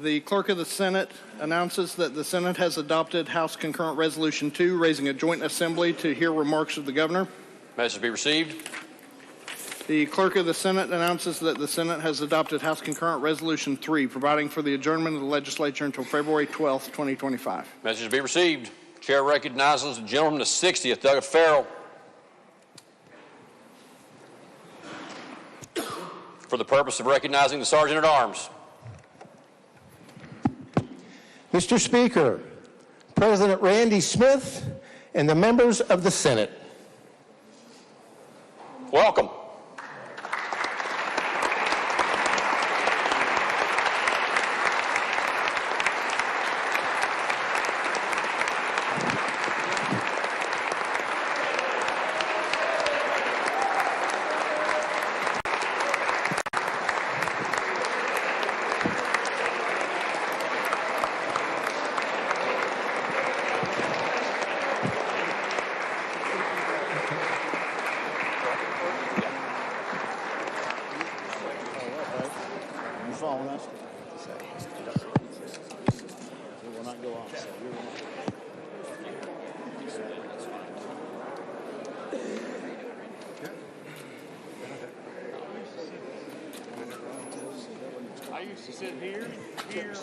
The Clerk of the Senate announces that the Senate has adopted House Concurrent Resolution 2, raising a joint assembly to hear remarks of the Governor. Message be received. The Clerk of the Senate announces that the Senate has adopted House Concurrent Resolution 3, providing for the adjournment of the Legislature until February 12, 2025. Message be received. Chair recognizes the gentleman, the 60th, Doug Farrell. For the purpose of recognizing the Sergeant at Arms. Mr. Speaker, President Randy Smith, and the members of the Senate. Welcome. I used to sit here, and here.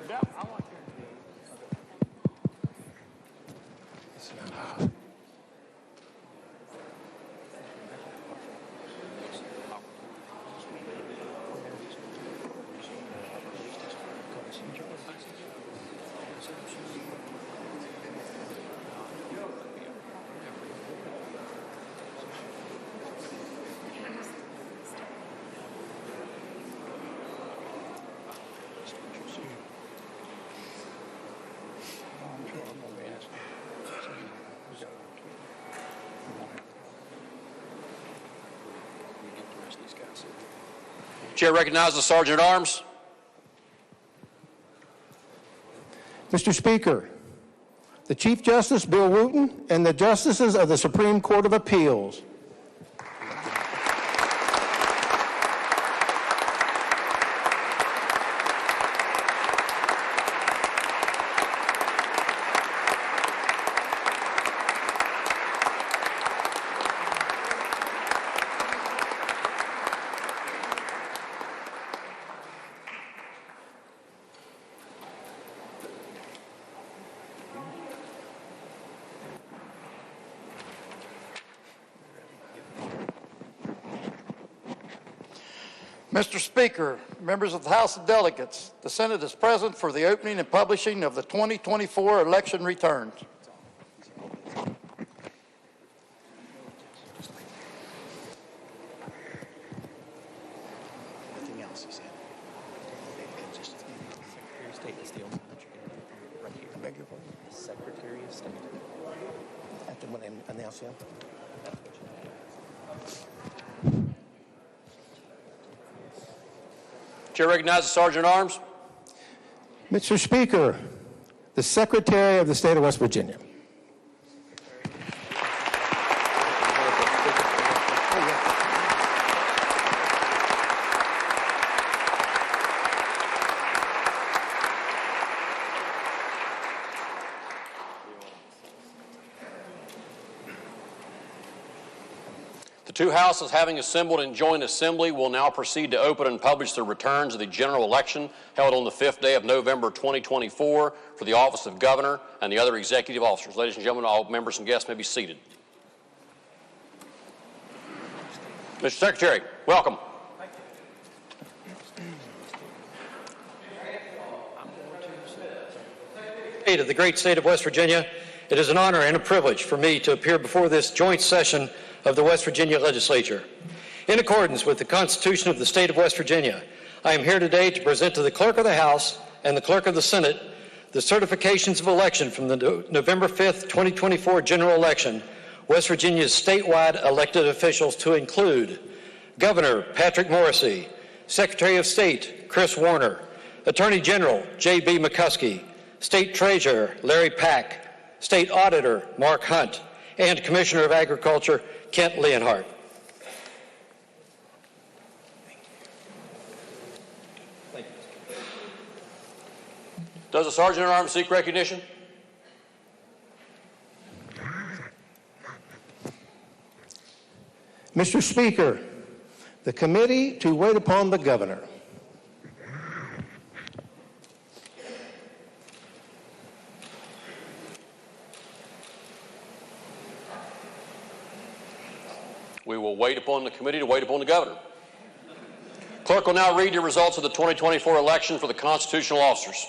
I like Chair recognizes the Sergeant at Arms. Mr. Speaker, the Chief Justice Bill Wooten and the Justices of the Supreme Court of Appeals. Mr. Speaker, members of the House of Delegates, the Senate is present for the opening and publishing of the 2024 election returns. Secretary of State. After when I announce him. Chair recognizes the Sergeant at Arms. Mr. Speaker, the Secretary of the State of West Virginia. The two houses, having assembled in joint assembly, will now proceed to open and publish the returns of the general election held on the 5th day of November 2024 for the office of Governor and the other executive officers. Ladies and gentlemen, all members and guests may be seated. Mr. Secretary, welcome. Of the great state of West Virginia, it is an honor and a privilege for me to appear before this joint session of the West Virginia Legislature. In accordance with the Constitution of the state of West Virginia, I am here today to present to the Clerk of the House and the Clerk of the Senate the certifications of election from the November 5th, 2024 general election, West Virginia's statewide elected officials to include Governor Patrick Morrisey, Secretary of State Chris Warner, Attorney General J.B. McCuskey, State Treasurer Larry Pack, State Auditor Mark Hunt, and Commissioner of Agriculture Kent Leonhardt. Thank you. Does the Sergeant at Arms seek recognition? Mr. Speaker, the committee to wait upon the governor. We will wait upon the committee to wait upon the governor. Clerk will now read the results of the 2024 election for the constitutional officers.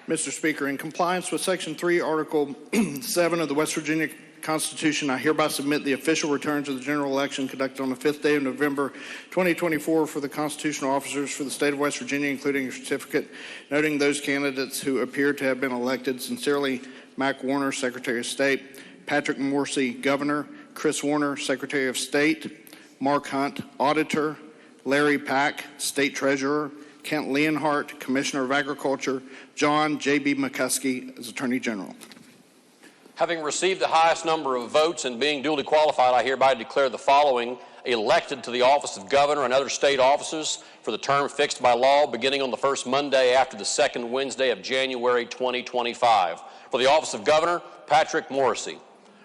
Mr. Speaker, in compliance with Section 3, Article 7 of the West Virginia Constitution, I hereby submit the official returns of the general election conducted on the 5th day of November 2024 for the constitutional officers for the state of West Virginia, including a certificate noting those candidates who appear to have been elected. Sincerely, Mac Warner, Secretary of State; Patrick Morrisey, Governor; Chris Warner, Secretary of State; Mark Hunt, Auditor; Larry Pack, State Treasurer; Kent Leonhardt, Commissioner of Agriculture; John J.B. McCuskey as Attorney General. Having received the highest number of votes and being duly qualified, I hereby declare the following elected to the office of governor and other state offices for the term fixed by law beginning on the first Monday after the second Wednesday of January 2025. For the office of governor, Patrick Morrisey.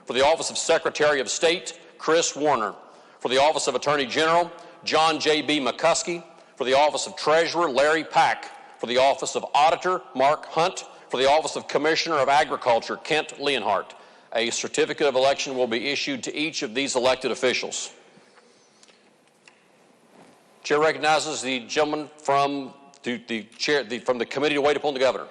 For the office of Secretary of State, Chris Warner. For the office of Attorney General, John J.B. McCuskey. For the office of Treasurer, Larry Pack. For the office of Auditor, Mark Hunt. For the office of Commissioner of Agriculture, Kent Leonhardt. A certificate of election will be issued to each of these elected officials. Chair recognizes the gentleman from the committee to wait upon the governor.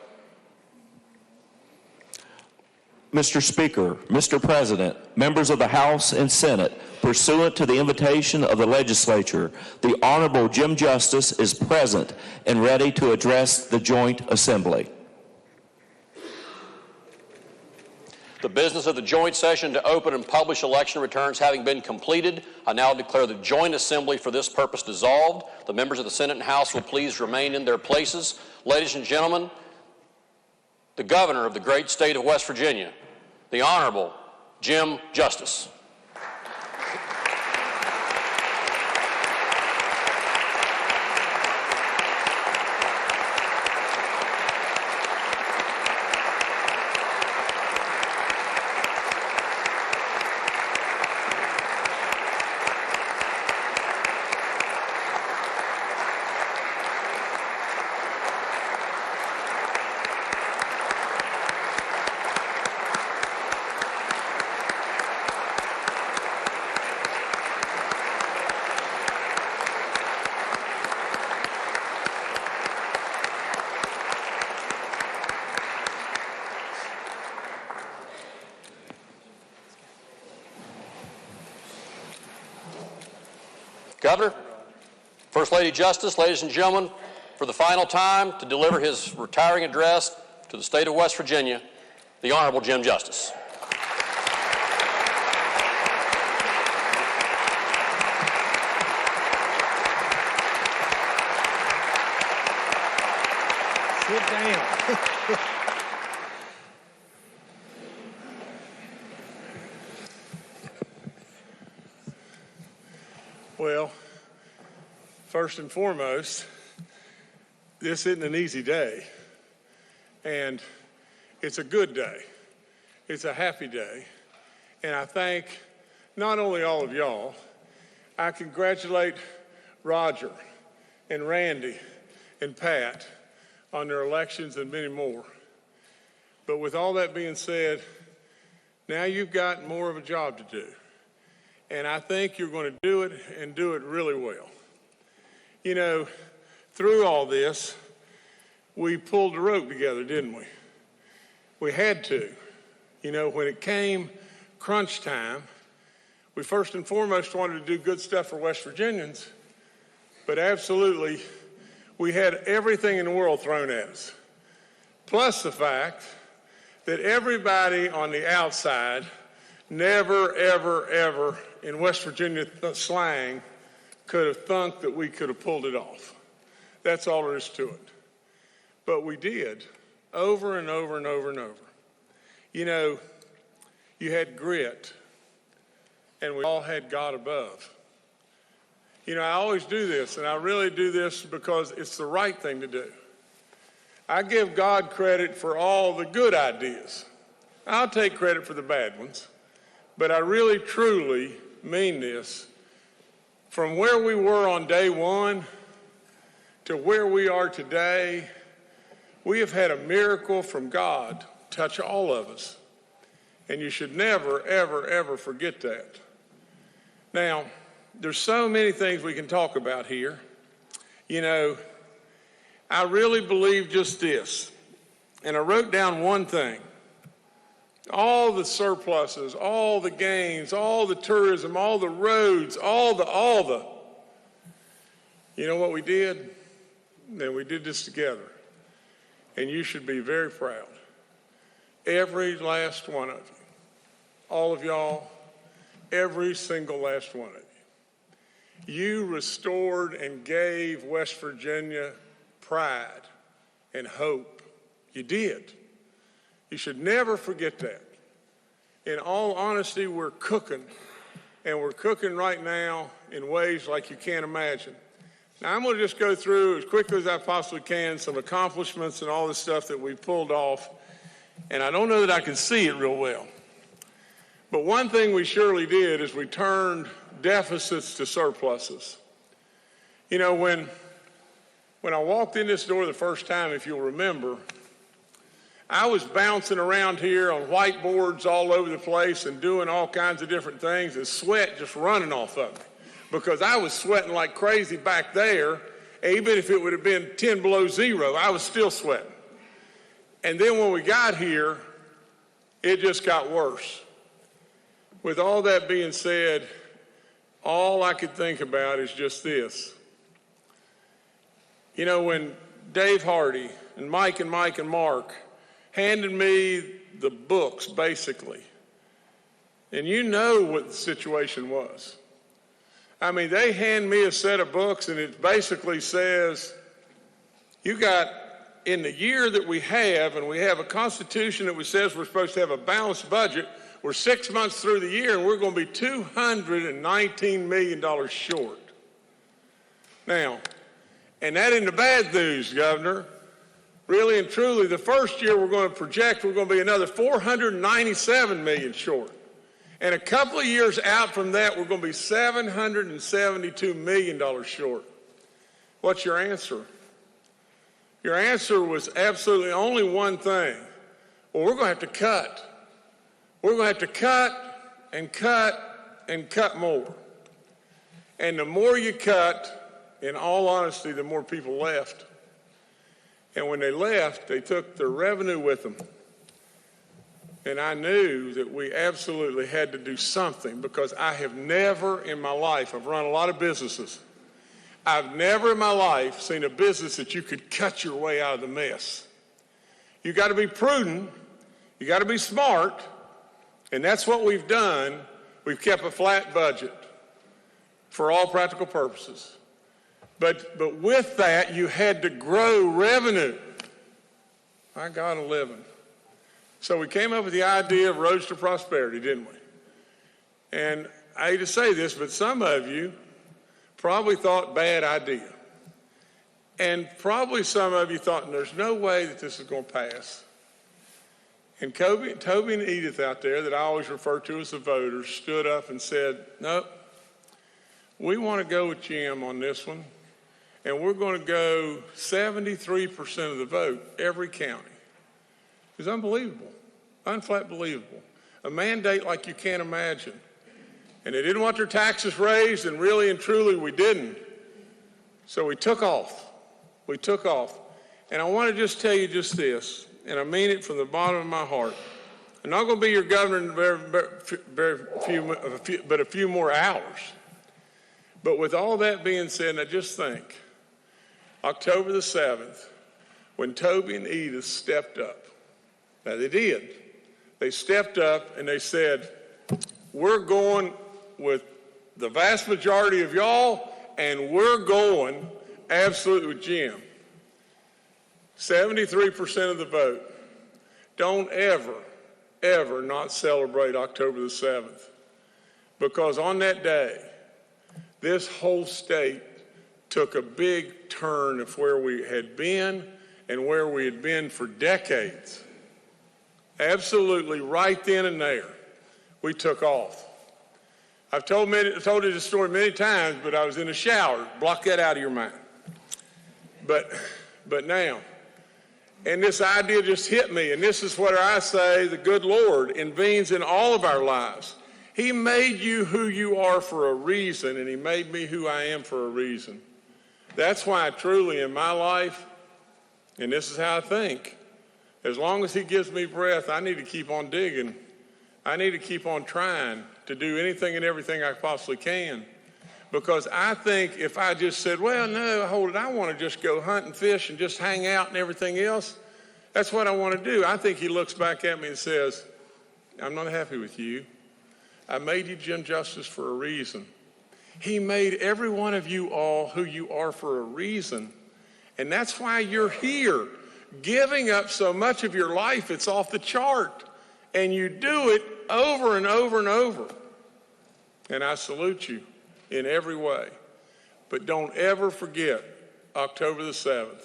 Mr. Speaker, Mr. President, members of the House and Senate, pursuant to the invitation of the legislature, the Honorable Jim Justice is present and ready to address the joint assembly. The business of the joint session to open and publish election returns having been completed, I now declare the joint assembly for this purpose dissolved. The members of the Senate and House will please remain in their places. Ladies and gentlemen, the governor of the great state of West Virginia, the Honorable Jim Justice. Governor, First Lady Justice, ladies and gentlemen, for the final time to deliver his retiring address to the state of West Virginia, the Honorable Jim Justice. Sit down. Well, first and foremost, this isn't an easy day, and it's a good day. It's a happy day, and I thank not only all of y'all, I congratulate Roger and Randy and Pat on their elections and many more. But with all that being said, now you've got more of a job to do. And I think you're going to do it and do it really well. You know, through all this, we pulled the rope together, didn't we? We had to. You know, when it came crunch time, we first and foremost wanted to do good stuff for West Virginians, but absolutely, we had everything in the world thrown at us. Plus the fact that everybody on the outside never, ever, ever in West Virginia slang could have thunk that we could have pulled it off. That's all there is to it. But we did, over and over and over and over. You know, you had grit, and we all had God above. You know, I always do this, and I really do this because it's the right thing to do. I give God credit for all the good ideas. I'll take credit for the bad ones, but I really, truly mean this. From where we were on day one to where we are today, we have had a miracle from God touch all of us. And you should never, ever, ever forget that. Now, there's so many things we can talk about here. You know, I really believe just this. And I wrote down one thing. All the surpluses, all the gains, all the tourism, all the roads, all the. You know what we did? And we did this together. And you should be very proud. Every last one of you. All of y'all, every single last one of you. You restored and gave West Virginia pride and hope. You did. You should never forget that. In all honesty, we're cooking, and we're cooking right now in ways like you can't imagine. Now, I'm going to just go through as quickly as I possibly can some accomplishments and all the stuff that we pulled off, and I don't know that I can see it real well. But one thing we surely did is we turned deficits to surpluses. You know, when I walked in this door the first time, if you'll remember, I was bouncing around here on whiteboards all over the place and doing all kinds of different things, and sweat just running off of me because I was sweating like crazy back there. Even if it would have been 10 below zero, I was still sweating. And then when we got here, it just got worse. With all that being said, all I could think about is just this. You know, when Dave Hardy and Mike and Mark handed me the books, basically, and you know what the situation was. I mean, they hand me a set of books, and it basically says, you got, in the year that we have, and we have a constitution that says we're supposed to have a balanced budget, we're 6 months through the year, and we're going to be $219 million short. Now, and that isn't the bad news, Governor. Really and truly, the first year we're going to be another $497 million short. And a couple of years out from that, we're going to be $772 million short. What's your answer? Your answer was absolutely only one thing. Well, we're going to have to cut. We're going to have to cut and cut and cut more. And the more you cut, in all honesty, the more people left. And when they left, they took their revenue with them. And I knew that we absolutely had to do something because I have never in my life, I've run a lot of businesses, I've never in my life seen a business that you could cut your way out of the mess. You got to be prudent, you got to be smart, and that's what we've done. We've kept a flat budget for all practical purposes. But with that, you had to grow revenue. I got a living. So we came up with the idea of roads to prosperity, didn't we? And I hate to say this, but some of you probably thought bad idea. And probably some of you thought, there's no way that this is going to pass. And Toby and Edith out there, that I always refer to as the voters, stood up and said, nope, we want to go with Jim on this one. And we're going to go 73% of the vote, every county. It's unbelievable, unflat believable. A mandate like you can't imagine. And they didn't want their taxes raised, and really and truly we didn't. So we took off. We took off. And I want to just tell you just this, and I mean it from the bottom of my heart. I'm not going to be your governor in a few more hours. But with all that being said, and I just think, October the 7th, when Toby and Edith stepped up. Now they did. They stepped up and they said, we're going with the vast majority of y'all, and we're going absolutely with Jim. 73% of the vote. Don't ever, ever not celebrate October the 7th. Because on that day, this whole state took a big turn of where we had been and where we had been for decades. Absolutely right then and there, we took off. I've told you this story many times, but I was in a shower. Block that out of your mind. But now, and this idea just hit me, and this is what I say the good Lord intervenes in all of our lives. He made you who you are for a reason, and he made me who I am for a reason. That's why truly in my life, and this is how I think, as long as he gives me breath, I need to keep on digging. I need to keep on trying to do anything and everything I possibly can. Because I think if I just said, well, no, hold it, I want to just go hunt and fish and just hang out and everything else, that's what I want to do. I think he looks back at me and says, I'm not happy with you. I made you Jim Justice for a reason. He made every one of you all who you are for a reason. And that's why you're here, giving up so much of your life, it's off the chart. And you do it over and over and over. And I salute you in every way. But don't ever forget October the 7th,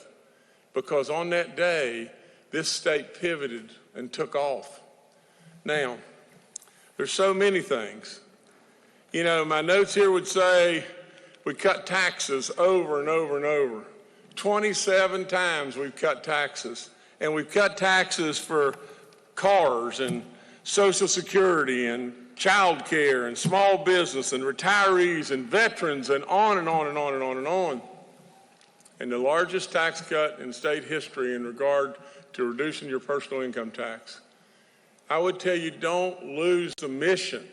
because on that day, this state pivoted and took off. Now, there's so many things. You know, my notes here would say we cut taxes over and over and over. 27 times we've cut taxes. And we've cut taxes for cars and Social Security and child care and small business and retirees and veterans and on and on and on and on and on. And the largest tax cut in state history in regard to reducing your personal income tax. I would tell you, don't lose the mission.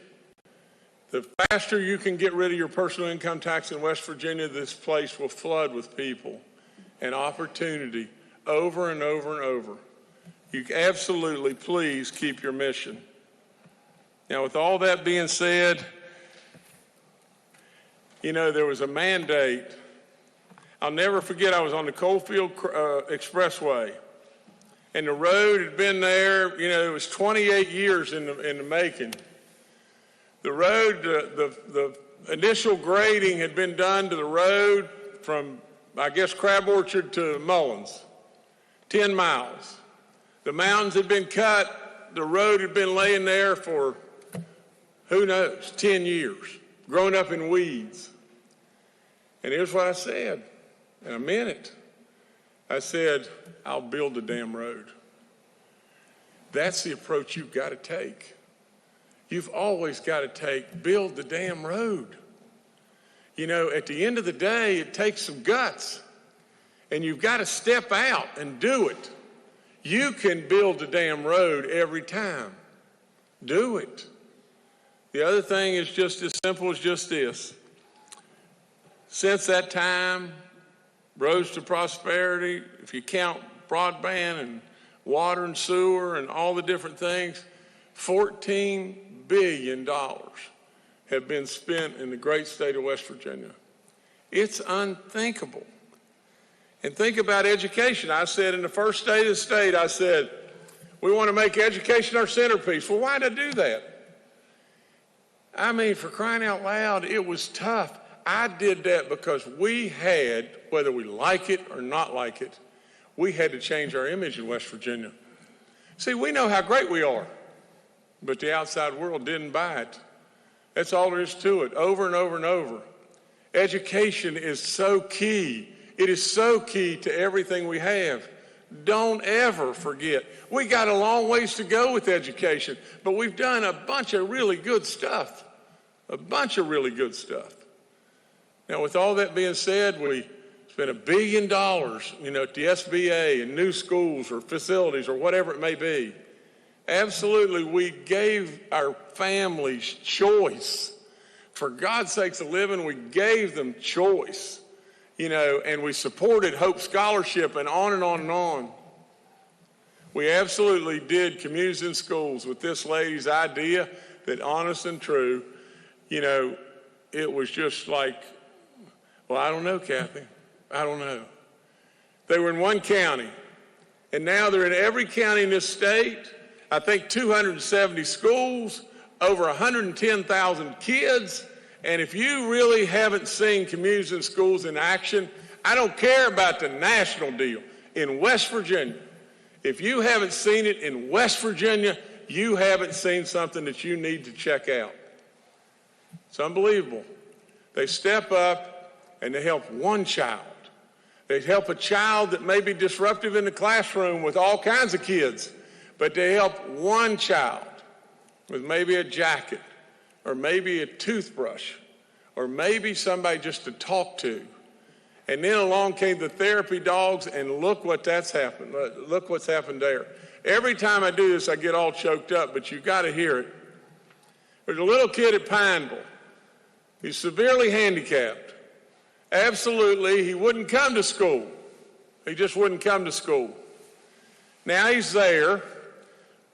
The faster you can get rid of your personal income tax in West Virginia, this place will flood with people and opportunity over and over and over. You absolutely, please keep your mission. Now, with all that being said, you know, there was a mandate. I'll never forget, I was on the Coalfield Expressway, and the road had been there, you know, it was 28 years in the making. The road, the initial grading had been done to the road from, I guess, Crab Orchard to Mullins, 10 miles. The mountains had been cut. The road had been laying there for, who knows, 10 years, grown up in weeds. And here's what I said, and I meant it. I said, I'll build the damn road. That's the approach you've got to take. You've always got to build the damn road. You know, at the end of the day, it takes some guts, and you've got to step out and do it. You can build the damn road every time. Do it. The other thing is just as simple as just this. Since that time, roads to prosperity, if you count broadband and water and sewer and all the different things, $14 billion have been spent in the great state of West Virginia. It's unthinkable. And think about education. I said in the first state of the state, I said, we want to make education our centerpiece. Well, why did I do that? I mean, for crying out loud, it was tough. I did that because we had, whether we like it or not like it, we had to change our image in West Virginia. See, we know how great we are, but the outside world didn't buy it. That's all there is to it, over and over and over. Education is so key. It is so key to everything we have. Don't ever forget. We got a long ways to go with education, but we've done a bunch of really good stuff. A bunch of really good stuff. Now, with all that being said, we spent $1 billion, you know, at the SBA and new schools or facilities or whatever it may be. Absolutely, we gave our families choice. For God's sakes, a living, we gave them choice, you know, and we supported Hope Scholarship and on and on and on. We absolutely did communities in schools with this lady's idea that, honest and true, you know, it was just like, well, I don't know, Kathy. I don't know. They were in one county, and now they're in every county in this state. I think 270 schools, over 110,000 kids, And if you really haven't seen communities and schools in action, I don't care about the national deal. In West Virginia, if you haven't seen it in West Virginia, you haven't seen something that you need to check out. It's unbelievable. They step up and they help one child. They help a child that may be disruptive in the classroom with all kinds of kids, but they help one child with maybe a jacket or maybe a toothbrush or maybe somebody just to talk to. And then along came the therapy dogs, and look what that's happened. Look what's happened there. Every time I do this, I get all choked up, but you've got to hear it. There's a little kid at Pineville. He's severely handicapped. Absolutely, he wouldn't come to school. He just wouldn't come to school. Now he's there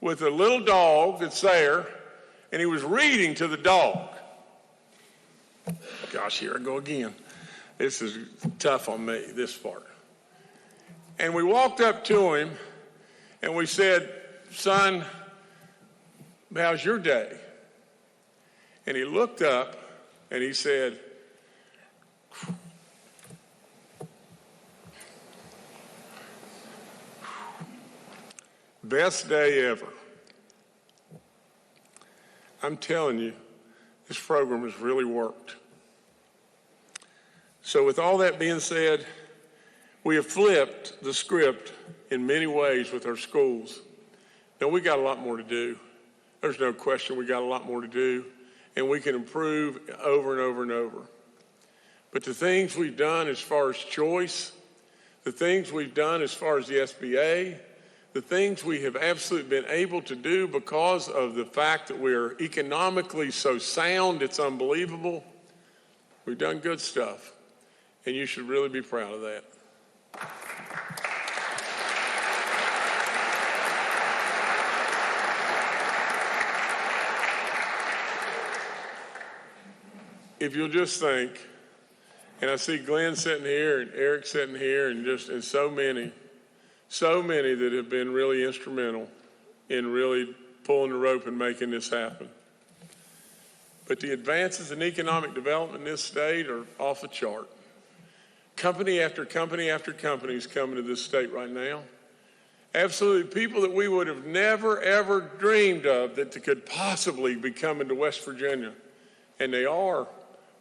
with a little dog that's there, and he was reading to the dog. Gosh, here I go again. This is tough on me, this part. And we walked up to him, and we said, "Son, how's your day?" And he looked up, and he said, "Best day ever." I'm telling you, this program has really worked. So with all that being said, we have flipped the script in many ways with our schools. Now, we got a lot more to do. There's no question we got a lot more to do, and we can improve over and over and over. But the things we've done as far as choice, the things we've done as far as the SBA, the things we have absolutely been able to do because of the fact that we're economically so sound, it's unbelievable. We've done good stuff, and you should really be proud of that. If you'll just think, and I see Glenn sitting here and Eric sitting here and so many that have been really instrumental in really pulling the rope and making this happen. But the advances in economic development in this state are off the chart. Company after company after company is coming to this state right now. Absolutely, people that we would have never, ever dreamed of that could possibly be coming to West Virginia. And they are,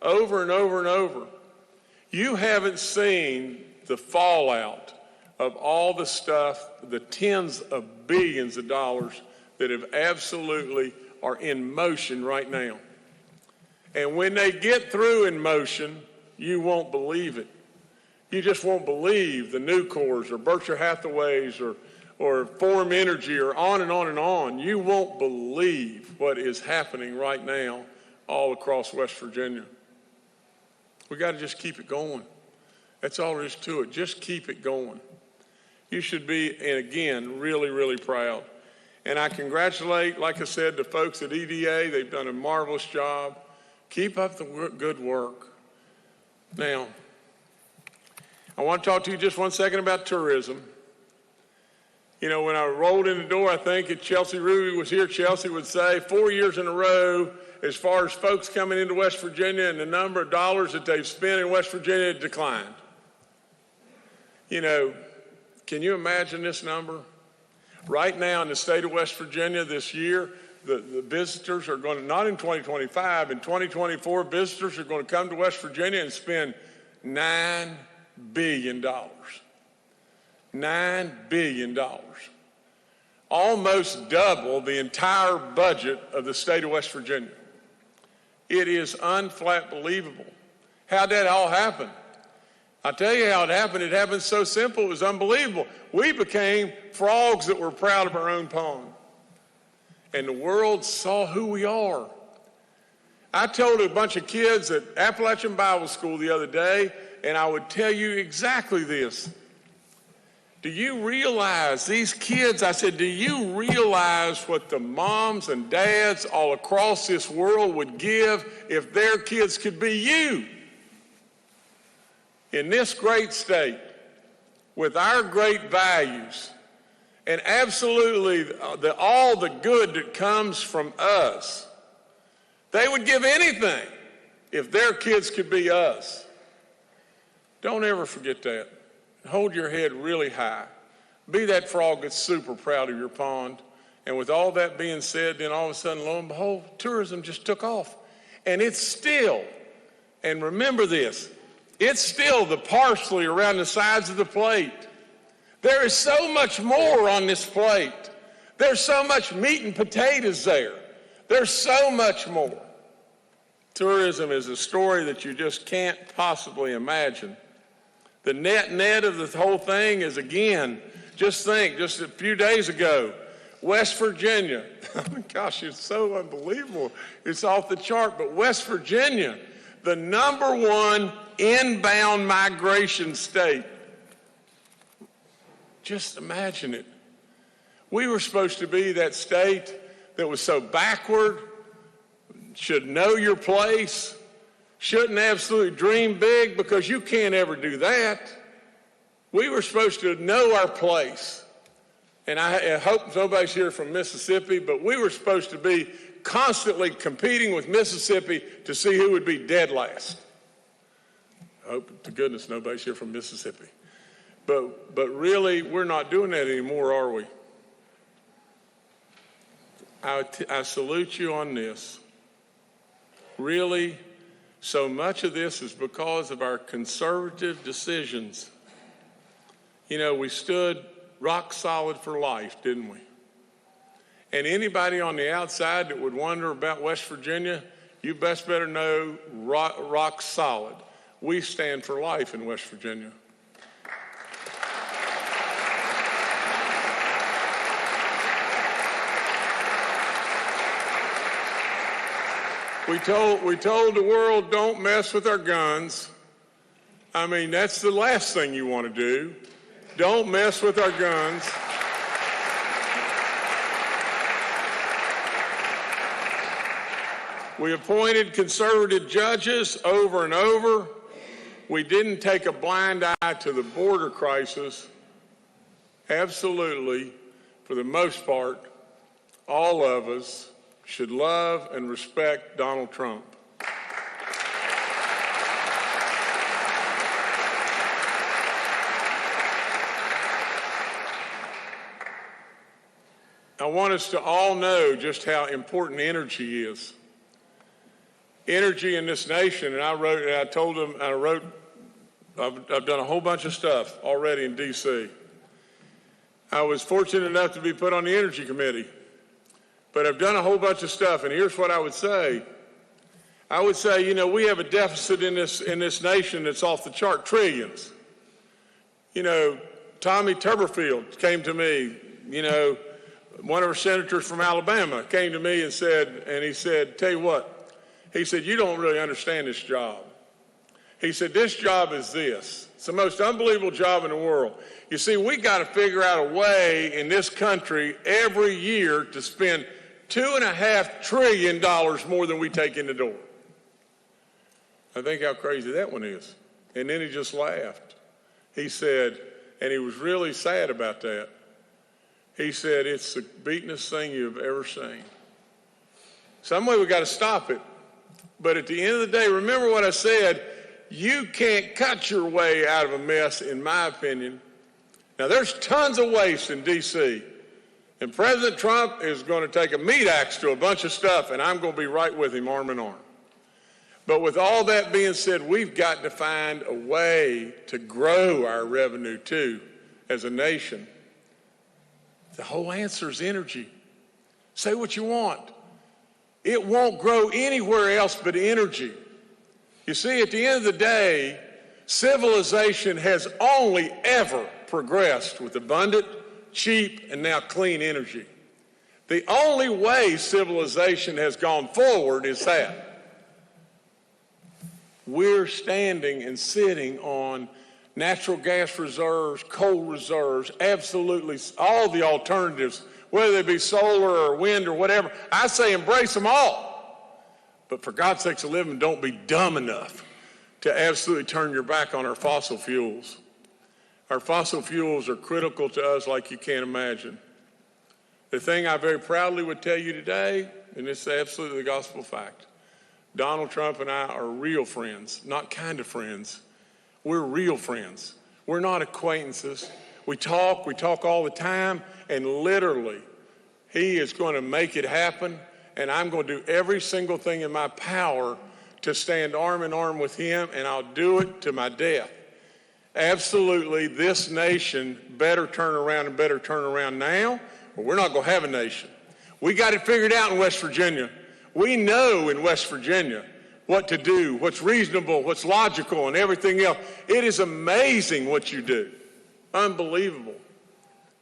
over and over and over. You haven't seen the fallout of all the stuff, the tens of billions of dollars that have absolutely are in motion right now. And when they get through in motion, you won't believe it. You just won't believe the Nucors or Berkshire Hathaways or Forum Energy or on and on and on. You won't believe what is happening right now all across West Virginia. We got to just keep it going. That's all there is to it. Just keep it going. You should be, and again, really, really proud. And I congratulate, like I said, the folks at EDA. They've done a marvelous job. Keep up the good work. Now, I want to talk to you just 1 second about tourism. You know, when I rolled in the door, I think if Chelsea Ruby was here, Chelsea would say 4 years in a row, as far as folks coming into West Virginia and the number of dollars that they've spent in West Virginia had declined. You know, can you imagine this number? Right now in the state of West Virginia this year, the visitors are going to, not in 2025, in 2024, visitors are going to come to West Virginia and spend $9 billion. $9 billion. Almost double the entire budget of the state of West Virginia. It is unflat believable. How'd that all happen? I'll tell you how it happened. It happened so simple, it was unbelievable. We became frogs that were proud of our own pond. And the world saw who we are. I told a bunch of kids at Appalachian Bible School the other day, and I would tell you exactly this. Do you realize, these kids, I said, do you realize what the moms and dads all across this world would give if their kids could be you? In this great state, with our great values, and absolutely all the good that comes from us, they would give anything if their kids could be us. Don't ever forget that. Hold your head really high. Be that frog that's super proud of your pond. And with all that being said, then all of a sudden, lo and behold, tourism just took off. And it's still, and remember this, it's still the parsley around the sides of the plate. There is so much more on this plate. There's so much meat and potatoes there. There's so much more. Tourism is a story that you just can't possibly imagine. The net of the whole thing is, again, just think, just a few days ago, West Virginia. Gosh, it's so unbelievable. It's off the chart. But West Virginia, the #1 inbound migration state. Just imagine it. We were supposed to be that state that was so backward, should know your place, shouldn't absolutely dream big, because you can't ever do that. We were supposed to know our place. And I hope nobody's here from Mississippi, but we were supposed to be constantly competing with Mississippi to see who would be dead last. I hope to goodness nobody's here from Mississippi. But really, we're not doing that anymore, are we? I salute you on this. Really, so much of this is because of our conservative decisions. You know, we stood rock solid for life, didn't we? And anybody on the outside that would wonder about West Virginia, you best better know rock solid. We stand for life in West Virginia. We told the world, don't mess with our guns. I mean, that's the last thing you want to do. Don't mess with our guns. We appointed conservative judges over and over. We didn't take a blind eye to the border crisis. Absolutely, for the most part, all of us should love and respect Donald Trump. I want us to all know just how important energy is. Energy in this nation, and I've done a whole bunch of stuff already in D.C. I was fortunate enough to be put on the Energy Committee, but I've done a whole bunch of stuff, and here's what I would say. I would say, you know, we have a deficit in this nation that's off the chart, trillions. You know, Tommy Tuberfield came to me, you know, one of our senators from Alabama came to me and he said, tell you what, he said, you don't really understand this job. He said, this job is this. It's the most unbelievable job in the world. You see, we got to figure out a way in this country every year to spend $2.5 trillion more than we take in the door. I think how crazy that one is. And then he just laughed. He said, and he was really sad about that. He said, it's the beatenest thing you've ever seen. Some way we got to stop it. But at the end of the day, remember what I said, you can't cut your way out of a mess, in my opinion. Now, there's tons of waste in D.C., and President Trump is going to take a meat axe to a bunch of stuff, and I'm going to be right with him, arm in arm. But with all that being said, we've got to find a way to grow our revenue, too, as a nation. The whole answer is energy. Say what you want. It won't grow anywhere else but energy. You see, at the end of the day, civilization has only ever progressed with abundant, cheap, and now clean energy. The only way civilization has gone forward is that. We're standing and sitting on natural gas reserves, coal reserves, absolutely all the alternatives, whether they be solar or wind or whatever. I say embrace them all. But for God's sakes a living, don't be dumb enough to absolutely turn your back on our fossil fuels. Our fossil fuels are critical to us like you can't imagine. The thing I very proudly would tell you today, and this is absolutely the gospel fact, Donald Trump and I are real friends, not kind of friends. We're real friends. We're not acquaintances. We talk all the time, and literally, he is going to make it happen, and I'm going to do every single thing in my power to stand arm in arm with him, and I'll do it to my death. Absolutely, this nation better turn around now, or we're not going to have a nation. We got it figured out in West Virginia. We know in West Virginia what to do, what's reasonable, what's logical, and everything else. It is amazing what you do. Unbelievable.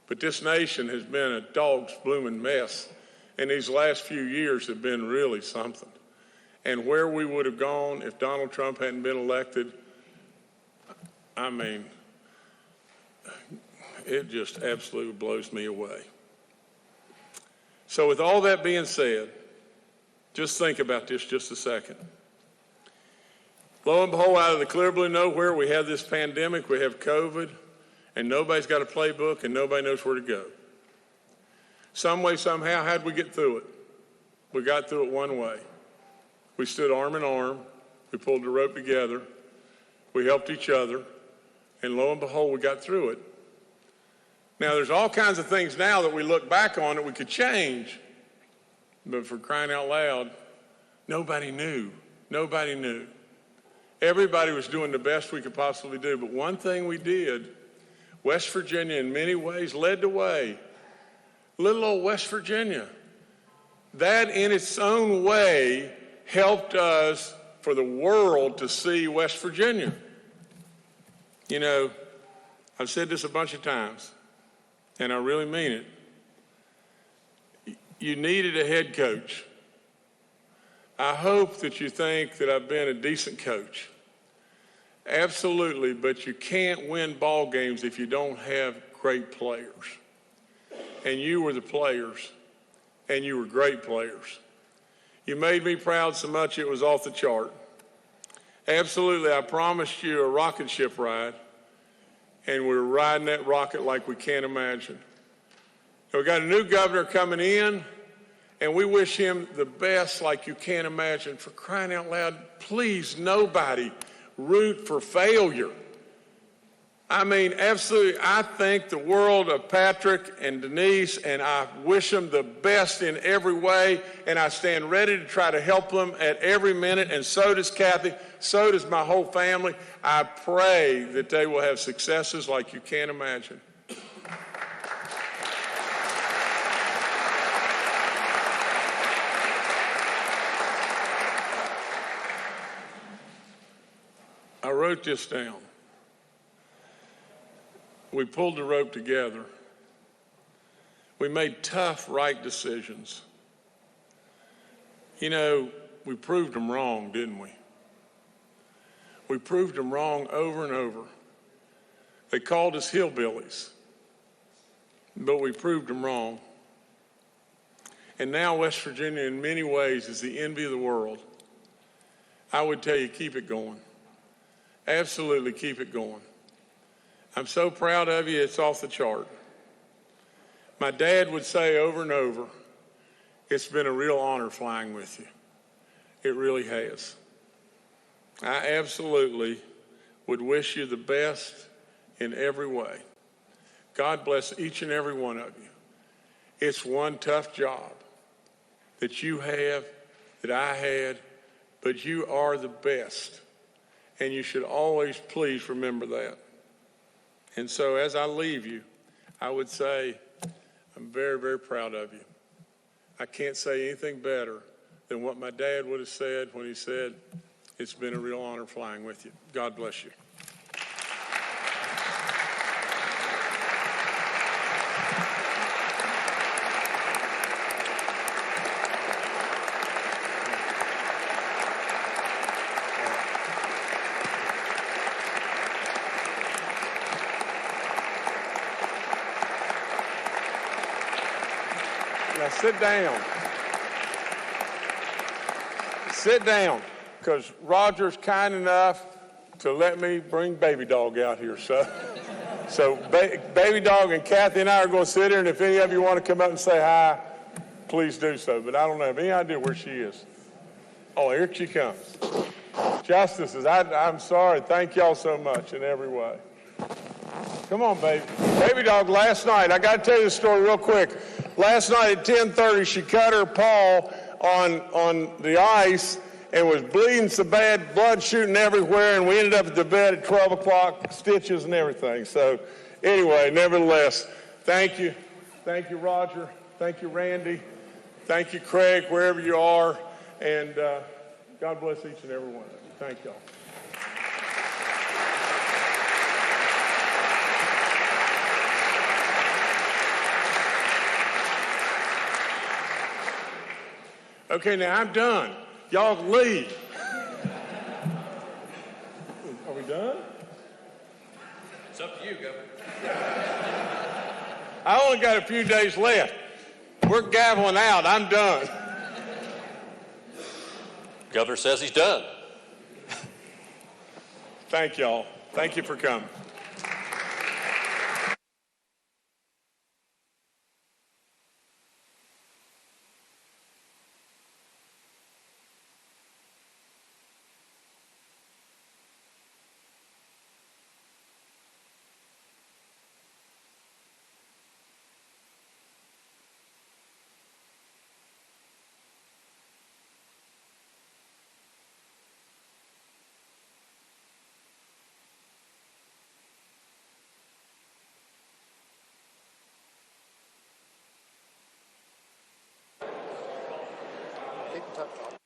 But this nation has been a dog's blooming mess, and these last few years have been really something. And where we would have gone if Donald Trump hadn't been elected, I mean, it just absolutely blows me away. So with all that being said, just think about this just a second. Lo and behold, out of the clear blue nowhere, we have this pandemic, we have COVID, and nobody's got a playbook and nobody knows where to go. Some way, somehow, how'd we get through it? We got through it one way. We stood arm in arm, we pulled the rope together, we helped each other, and lo and behold, we got through it. Now, there's all kinds of things now that we look back on that we could change, but for crying out loud, nobody knew. Nobody knew. Everybody was doing the best we could possibly do, but one thing we did, West Virginia in many ways led the way. Little old West Virginia. That in its own way helped us for the world to see West Virginia. You know, I've said this a bunch of times, and I really mean it. You needed a head coach. I hope that you think that I've been a decent coach. Absolutely, but you can't win ball games if you don't have great players. And you were the players, and you were great players. You made me proud so much it was off the chart. Absolutely, I promised you a rocket ship ride, and we're riding that rocket like we can't imagine. We got a new governor coming in, and we wish him the best like you can't imagine. For crying out loud, please, nobody root for failure. I mean, absolutely, I think the world of Patrick and Denise, and I wish them the best in every way, and I stand ready to try to help them at every minute, and so does Kathy, so does my whole family. I pray that they will have successes like you can't imagine. I wrote this down. We pulled the rope together. We made tough, right decisions. You know, we proved them wrong, didn't we? We proved them wrong over and over. They called us hillbillies, but we proved them wrong. And now West Virginia, in many ways, is the envy of the world. I would tell you, keep it going. Absolutely keep it going. I'm so proud of you, it's off the chart. My dad would say over and over, it's been a real honor flying with you. It really has. I absolutely would wish you the best in every way. God bless each and every one of you. It's one tough job that you have, that I had, but you are the best. And you should always please remember that. And so as I leave you, I would say I'm very, very proud of you. I can't say anything better than what my dad would have said when he said, it's been a real honor flying with you. God bless you. Now sit down. Sit down, because Roger's kind enough to let me bring Baby Dog out here. So Baby Dog and Kathy and I are going to sit here, and if any of you want to come up and say hi, please do so. But I don't have any idea where she is. Oh, here she comes. Justices, I'm sorry. Thank y'all so much in every way. Come on, baby. Baby dog, last night, I got to tell you the story real quick. Last night at 10:30, she cut her paw on the ice and was bleeding so bad, blood shooting everywhere, and we ended up at the bed at 12 o'clock, stitches and everything. So anyway, nevertheless, thank you. Thank you, Roger. Thank you, Randy. Thank you, Craig, wherever you are. And God bless each and every one of you. Thank y'all. Okay, now I'm done. Y'all can leave. Are we done? It's up to you, Governor. I only got a few days left. We're gaveling out. I'm done. Governor says he's done. Thank y'all. Thank you for coming. Keep in touch.